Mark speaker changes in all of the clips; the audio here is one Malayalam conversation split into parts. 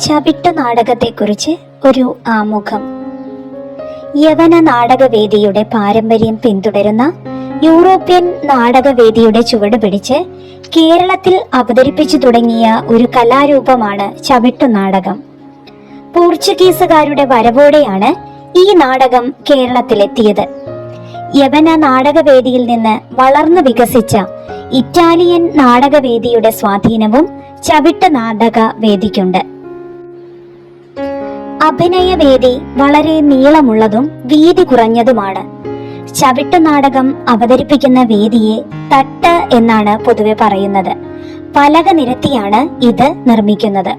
Speaker 1: ചവിട്ടു നാടകത്തെക്കുറിച്ച് ഒരു ആമുഖം. യവന നാടകവേദിയുടെ പാരമ്പര്യം പിന്തുടരുന്ന യൂറോപ്യൻ നാടകവേദിയുടെ ചുവട് പിടിച്ച് കേരളത്തിൽ അവതരിപ്പിച്ചു തുടങ്ങിയ ഒരു കലാരൂപമാണ് ചവിട്ടുനാടകം. പോർച്ചുഗീസുകാരുടെ വരവോടെയാണ് ഈ നാടകം കേരളത്തിലെത്തിയത്. യവന നാടകവേദിയിൽ നിന്ന് വളർന്നു വികസിച്ച ഇറ്റാലിയൻ നാടകവേദിയുടെ സ്വാധീനവും ചവിട്ട് നാടക വേദിക്കുണ്ട്. അഭിനയവേദി വളരെ നീളമുള്ളതും വീതി കുറഞ്ഞതുമാണ്. ചവിട്ട് നാടകം അവതരിപ്പിക്കുന്ന വേദിയെ തട്ട് എന്നാണ് പൊതുവെ പറയുന്നത്. പലക നിരത്തിയാണ് ഇത് നിർമ്മിക്കുന്നത്.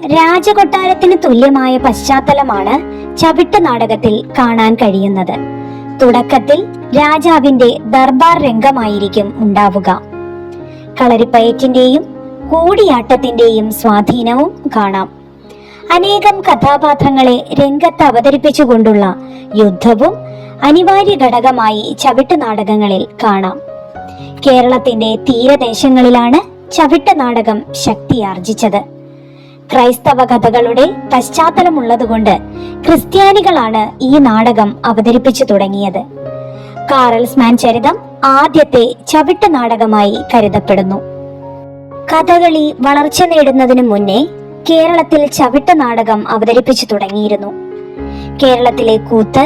Speaker 1: രാജകൊട്ടാരത്തിന് തുല്യമായ പശ്ചാത്തലമാണ് ചവിട്ട് നാടകത്തിൽ കാണാൻ കഴിയുന്നത്. തുടക്കത്തിൽ രാജാവിന്റെ ദർബാർ രംഗമായിരിക്കും ഉണ്ടാവുക. കളരിപ്പയറ്റിന്റെയും കൂടിയാട്ടത്തിന്റെയും സ്വാധീനവും കാണാം. അനേകം കഥാപാത്രങ്ങളെ രംഗത്ത് അവതരിപ്പിച്ചുകൊണ്ടുള്ള യുദ്ധവും അനിവാര്യ ഘടകമായി ചവിട്ട് നാടകങ്ങളിൽ കാണാം. കേരളത്തിന്റെ തീരദേശങ്ങളിലാണ് ചവിട്ട് നാടകം ശക്തിയാർജിച്ചത്. ക്രൈസ്തവ കഥകളുടെ പശ്ചാത്തലമുള്ളതുകൊണ്ട് ക്രിസ്ത്യാനികളാണ് ഈ നാടകം അവതരിപ്പിച്ചു തുടങ്ങിയത്. കാറൽസ്മാൻ ചരിതം ആദ്യത്തെ ചവിട്ട് നാടകമായി കരുതപ്പെടുന്നു. കഥകളി വളർച്ച നേടുന്നതിനു മുന്നേ കേരളത്തിൽ ചവിട്ട് നാടകം അവതരിപ്പിച്ചു തുടങ്ങിയിരുന്നു. കേരളത്തിലെ കൂത്ത്,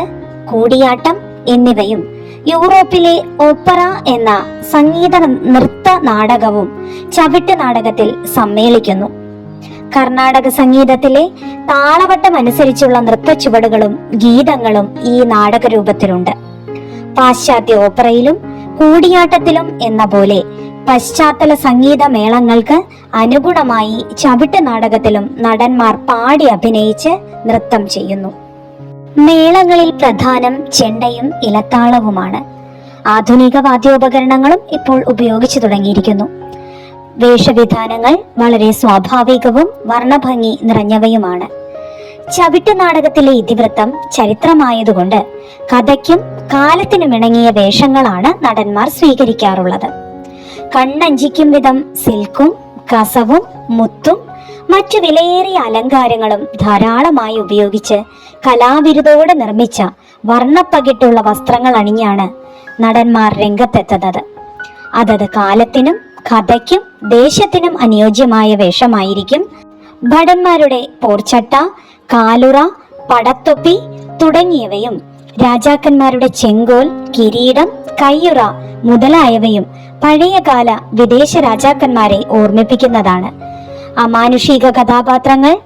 Speaker 1: കൂടിയാട്ടം എന്നിവയും യൂറോപ്പിലെ ഓപ്പറ എന്ന സംഗീത നൃത്ത നാടകവും ചവിട്ട് നാടകത്തിൽ സമ്മേളിക്കുന്നു. കർണാടക സംഗീതത്തിലെ താളവട്ടം അനുസരിച്ചുള്ള നൃത്ത ചുവടുകളും ഗീതങ്ങളും ഈ നാടകരൂപത്തിലുണ്ട്. പാശ്ചാത്യ ഓപ്പറയിലും കൂടിയാട്ടത്തിലും എന്ന പോലെ പശ്ചാത്തല സംഗീത മേളങ്ങൾക്ക് അനുഗുണമായി ചവിട്ട് നാടകത്തിലും നടന്മാർ പാടി അഭിനയിച്ച് നൃത്തം ചെയ്യുന്നു. മേളങ്ങളിൽ പ്രധാനം ചെണ്ടയും ഇലത്താളവുമാണ്. ആധുനിക വാദ്യോപകരണങ്ങളും ഇപ്പോൾ ഉപയോഗിച്ചു തുടങ്ങിയിരിക്കുന്നു. വേഷവിധാനങ്ങൾ വളരെ സ്വാഭാവികവും വർണ്ണഭംഗി നിറഞ്ഞവയുമാണ്. ചവിട്ട് നാടകത്തിലെ ഇതിവൃത്തം ചരിത്രമായതുകൊണ്ട് കഥയ്ക്കും കാലത്തിനുമിണങ്ങിയ വേഷങ്ങളാണ് നടന്മാർ സ്വീകരിക്കാറുള്ളത്. കണ്ണഞ്ചിക്കും വിധം സിൽക്കും കസവും മുത്തും മറ്റു വിലയേറിയ അലങ്കാരങ്ങളും ധാരാളമായി ഉപയോഗിച്ച് കലാവിരുതോടെ നിർമ്മിച്ച വർണ്ണപ്പകിട്ടുള്ള വസ്ത്രങ്ങൾ അണിഞ്ഞാണ് നടന്മാർ രംഗത്തെത്തുന്നത്. അതത് കാലത്തിനും കഥയ്ക്കും ദേശത്തിനും അനുയോജ്യമായ വേഷമായിരിക്കും. ഭടന്മാരുടെ പോർച്ചട്ട, കാലുറ, പടത്തൊപ്പി തുടങ്ങിയവയും രാജാക്കന്മാരുടെ ചെങ്കോൽ, കിരീടം, കയ്യുറ മുതലായവയും പഴയകാല വിദേശ രാജാക്കന്മാരെ ഓർമ്മിപ്പിക്കുന്നതാണ്. അമാനുഷിക കഥാപാത്രങ്ങൾ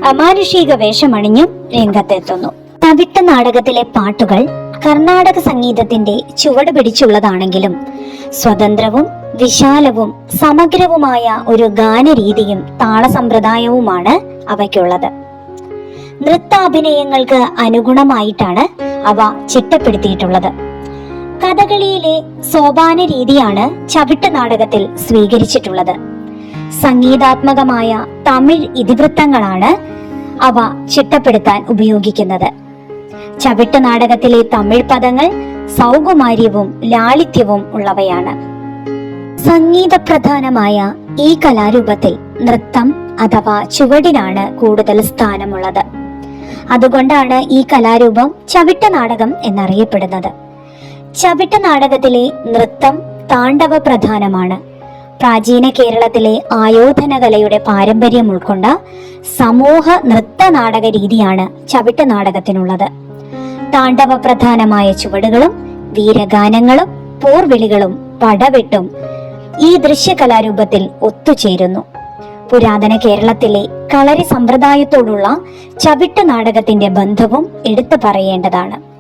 Speaker 1: അമാനുഷിക വേഷമണിഞ്ഞും രംഗത്തെത്തുന്നു. ചവിട്ട് നാടകത്തിലെ പാട്ടുകൾ കർണാടക സംഗീതത്തിന്റെ ചുവട് പിടിച്ചുള്ളതാണെങ്കിലും സ്വതന്ത്രവും വിശാലവും സമഗ്രവുമായ ഒരു ഗാനരീതിയും താളസമ്പ്രദായവുമാണ് അവയ്ക്കുള്ളത്. നൃത്താഭിനയങ്ങൾക്ക് അനുഗുണമായിട്ടാണ് അവ ചിട്ടപ്പെടുത്തിയിട്ടുള്ളത്. കഥകളിയിലെ സോപാന രീതിയാണ് ചവിട്ട് നാടകത്തിൽ സ്വീകരിച്ചിട്ടുള്ളത്. സംഗീതാത്മകമായ തമിഴ് ഇതിവൃത്തങ്ങളാണ് അവ ചിട്ടപ്പെടുത്താൻ ഉപയോഗിക്കുന്നത്. ചവിട്ട് നാടകത്തിലെ തമിഴ് പദങ്ങൾ സൗകുമാര്യവും ലാളിത്യവും ഉള്ളവയാണ്. സംഗീതപ്രധാനമായ ഈ കലാരൂപത്തിൽ നൃത്തം അഥവാ ചുവടിനാണ് കൂടുതൽ സ്ഥാനമുള്ളത്. അതുകൊണ്ടാണ് ഈ കലാരൂപം ചവിട്ട് നാടകം എന്നറിയപ്പെടുന്നത്. ചവിട്ട് നാടകത്തിലെ നൃത്തം താണ്ഡവ പ്രധാനമാണ്. പ്രാചീന കേരളത്തിലെ ആയോധന കലയുടെ പാരമ്പര്യം ഉൾക്കൊണ്ട സമൂഹ നൃത്ത നാടക രീതിയാണ് ചവിട്ട് നാടകത്തിനുള്ളത്. താണ്ഡവ പ്രധാനമായ ചുവടുകളും വീരഗാനങ്ങളും പോർവിളികളും പടവെട്ടും ഈ ദൃശ്യകലാരൂപത്തിൽ ഒത്തുചേരുന്നു. പുരാതന കേരളത്തിലെ കളരി സമ്പ്രദായത്തോടുള്ള ചവിട്ട് നാടകത്തിന്റെ ബന്ധവും എടുത്തു പറയേണ്ടതാണ്.